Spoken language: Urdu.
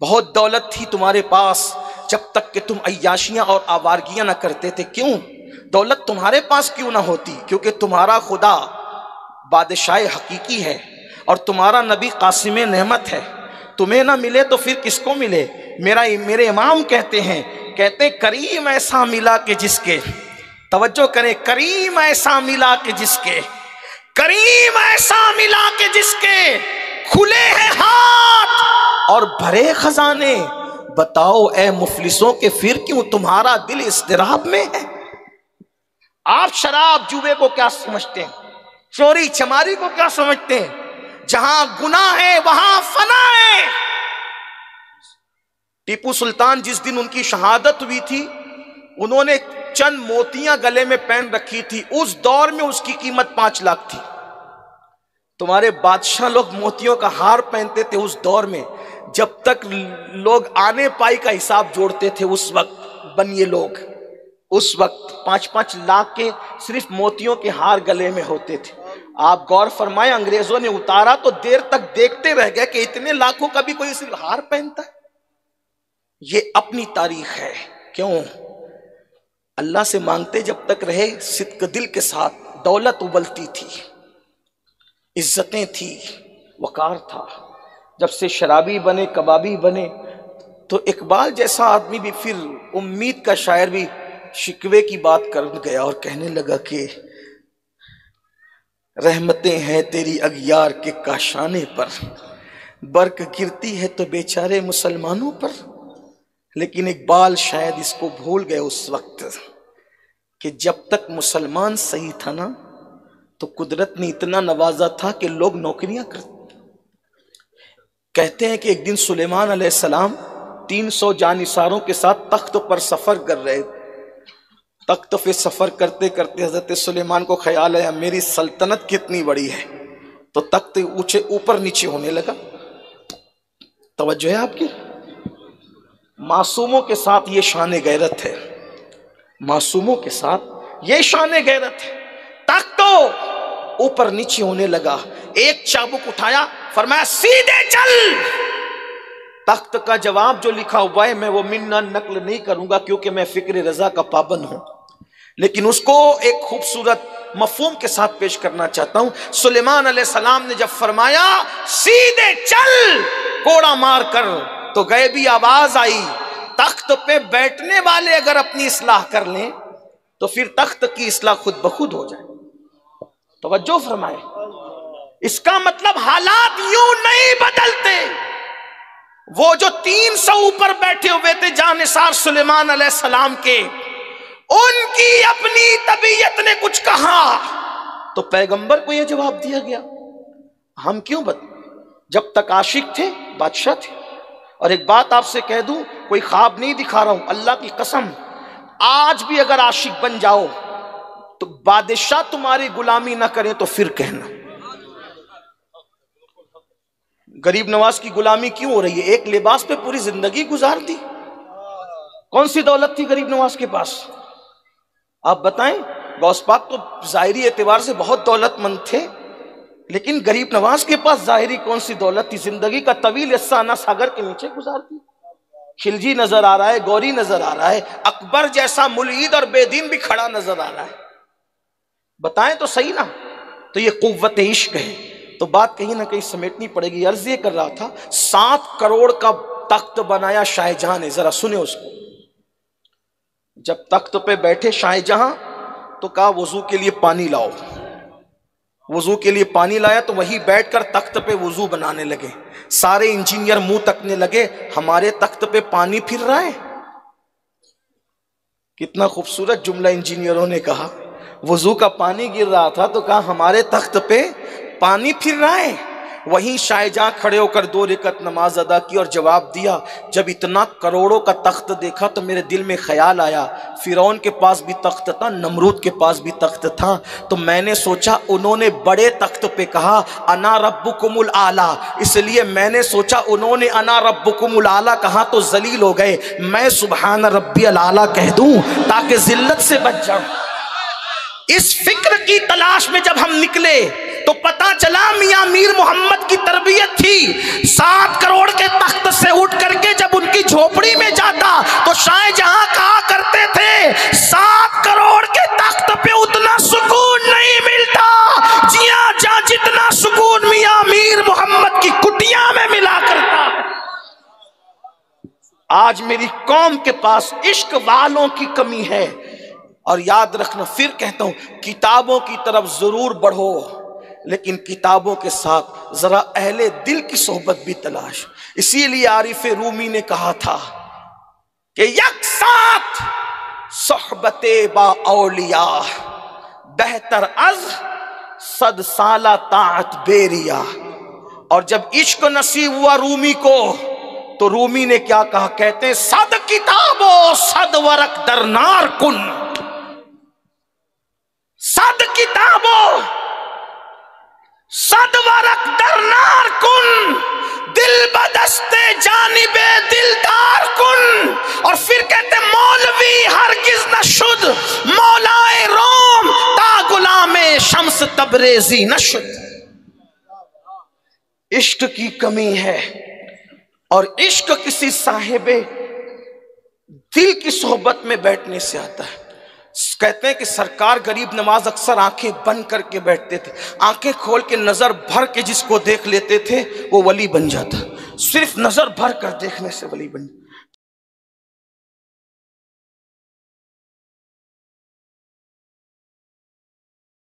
بہت دولت تھی تمہارے پاس جب تک کہ تم عیاشیاں اور آوارگیاں نہ کرتے تھے. کیوں دولت تمہارے پاس کیوں نہ ہوتی؟ کیونکہ تمہارا خدا بادشاہ حقیقی ہے اور تمہارا نبی قاسم نعمت ہے. تمہیں نہ ملے تو پھر کس کو ملے؟ میرے امام کہتے ہیں کریم ایسا ملا کہ جس کے، توجہ کریں، کریم ایسا ملا کہ جس کے، کریم ایسا ملا کہ جس کے کھلے ہیں ہاتھ اور بھرے خزانے. بتاؤ اے مفلسوں کہ پھر کیوں تمہارا دل اضطراب میں ہے؟ آپ شراب جوے کو کیا سمجھتے ہیں؟ چوری چماری کو کیا سمجھتے ہیں؟ جہاں گناہ ہے وہاں فنا ہے. ٹیپو سلطان جس دن ان کی شہادت ہوئی تھی، انہوں نے چند موتیاں گلے میں پہن رکھی تھی. اس دور میں اس کی قیمت 5 لاکھ تھی. تمہارے بادشاہ لوگ موتیوں کا ہار پہنتے تھے اس دور میں. جب تک لوگ آنے پائی کا حساب جوڑتے تھے اس وقت بنیے لوگ، اس وقت 5-5 لاکھ کے صرف موتیوں کے ہار گلے میں ہوتے تھے. آپ غور فرمائیں، انگریزوں نے اتارا تو دیر تک دیکھتے رہ گئے کہ اتنے لاکھوں کا بھی کوئی صرف ہار پہنتا ہے. یہ اپنی تاریخ ہے. کیوں؟ اللہ سے مانگتے جب تک رہے صدق دل کے ساتھ. دولت ابلتی تھی، عزتیں تھی، وقار تھا. جب سے شرابی بنے، کبابی بنے، تو اقبال جیسا آدمی بھی پھر امید کا شاعر بھی شکوے کی بات کر گیا اور کہنے لگا کہ رحمتیں ہیں تیری اغیار کے کاشانے پر، برق گرتی ہے تو بیچارے مسلمانوں پر. لیکن اقبال شاید اس کو بھول گئے اس وقت کہ جب تک مسلمان صحیح تھا نا تو قدرت نے اتنا نوازا تھا کہ لوگ نوکریاں کرتے. کہتے ہیں کہ ایک دن سلیمان علیہ السلام 300 جانثاروں کے ساتھ تخت پر سفر کر رہے. تخت پہ سفر کرتے کرتے حضرت سلیمان کو خیال آیا میری سلطنت کتنی بڑی ہے، تو تخت اوپر نیچے ہونے لگا. توجہ ہے آپ کی؟ معصوموں کے ساتھ یہ شان غیرت ہے، معصوموں کے ساتھ یہ شان غیرت ہے. تخت اوپر نیچے ہونے لگا. ایک چابک اٹھایا، فرمایا سیدھے چل. تخت کا جواب جو لکھا ہوا ہے میں وہ منا نقل نہیں کروں گا کیونکہ میں فکر رضا کا پابند ہوں، لیکن اس کو ایک خوبصورت مفہوم کے ساتھ پیش کرنا چاہتا ہوں. سلیمان علیہ السلام نے جب فرمایا سیدھے چل کوڑا مار کر، تو غیبی آواز آئی تخت پہ بیٹھنے والے اگر اپنی اصلاح کر لیں تو پھر تخت کی اصلاح خود بخود ہو جائے. توجہ فرمائے. اس کا مطلب حالات یوں نہیں بدلتے. وہ جو 300 اوپر بیٹھے ہوئے تھے جانثار سلیمان علیہ السلام کے، ان کی اپنی طبیعت نے کچھ کہا تو پیغمبر کو یہ جواب دیا گیا ہم کیوں جب تک عاشق تھے بادشاہ تھے. اور ایک بات آپ سے کہہ دوں، کوئی خواب نہیں دکھا رہا ہوں، اللہ کی قسم، آج بھی اگر عاشق بن جاؤ تو بادشاہ تمہاری غلامی نہ کرے تو پھر کہنا. غریب نواز کی غلامی کیوں ہو رہی ہے؟ ایک لباس پہ پوری زندگی گزار دی. کون سی دولت تھی غریب نواز کے پاس؟ آپ بتائیں. غوث پاک تو ظاہری اعتبار سے بہت دولت مند تھے، لیکن غریب نواز کے پاس ظاہری کون سی دولت تھی؟ زندگی کا طویل حصہ نا ساگر کے نیچے گزار دی. خلجی نظر آ رہا ہے، گوری نظر آ رہا ہے، اکبر جیسا ملحد اور بے دین بھی کھڑا نظر آ رہا ہے. بتائیں تو صحیح نا. تو یہ قوت عشق ہے. تو بات کہیں نہ کہیں سمیٹنی پڑے گی. عرض یہ کر رہا تھا 7 کروڑ کا تخت بنایا شاہ جہاں نے. ذرا سنیں اس کو. جب تخت پہ بیٹھے شاہ جہاں تو کہا وضو کے لیے پانی لاؤ. وضو کے لیے پانی لایا تو وہی بیٹھ کر تخت پہ وضو بنانے لگے. سارے انجینئر منہ تکنے لگے ہمارے تخت پہ پانی پھر رہا ہے. کتنا خوبصورت جملہ انجینئروں نے کہا. وضو کا پانی گر رہا تھا تو کہا ہمارے تخت پہ پانی پھر رہا ہے. وہیں شاہ جہاں کھڑے ہو کر 2 رکعت نماز ادا کی اور جواب دیا جب اتنا کروڑوں کا تخت دیکھا تو میرے دل میں خیال آیا فرعون کے پاس بھی تخت تھا، نمرود کے پاس بھی تخت تھا، تو میں نے سوچا انہوں نے بڑے تخت پہ کہا انا ربکم الاعلی، اس لیے میں نے سوچا انہوں نے انا ربکم الاعلی کہا تو ذلیل ہو گئے، میں سبحان ربی الاعلی کہہ دوں تاکہ ذلت سے بچ جاؤں. اس فکر کی تلاش میں جب ہم نکلے تو پتا چلا میاں میر محمد کی تربیت تھی 7 کروڑ کے تخت سے اٹھ کر کے جب ان کی جھوپڑی میں جاتا تو شاہ جہاں کہا کرتے تھے 7 کروڑ کے تخت پہ اتنا سکون نہیں ملتا جتنا سکون میاں میر محمد کی کٹیاں میں ملا کرتا ہے۔ آج میری قوم کے پاس عشق والوں کی کمی ہے، اور یاد رکھنا، پھر کہتا ہوں، کتابوں کی طرف ضرور بڑھو لیکن کتابوں کے ساتھ ذرا اہل دل کی صحبت بھی تلاش۔ اسی لیے عارف رومی نے کہا تھا کہ یک ساتھ صحبت با اولیاء بہتر از 100 سالہ طاعت بیریا۔ اور جب عشق نصیب ہوا رومی کو تو رومی نے کیا کہا؟ کہتے ہیں 100 کتاب و 100 ورق در نار کن، 100 کتاب و 100 ورق در نار کن، دل بدست جانب دلدار کن۔ اور پھر کہتے ہیں مولوی ہرگز نہ شد مولائے روم تا غلام شمس تبریزی نہ شد۔ عشق کی کمی ہے، اور عشق کسی صاحب دل کی صحبت میں بیٹھنے سے آتا ہے۔ کہتے ہیں کہ سرکار غریب نواز اکثر آنکھیں بند کر کے بیٹھتے تھے، آنکھیں کھول کے نظر بھر کے جس کو دیکھ لیتے تھے وہ ولی بن جاتا، صرف نظر بھر کر دیکھنے سے ولی بن جاتا۔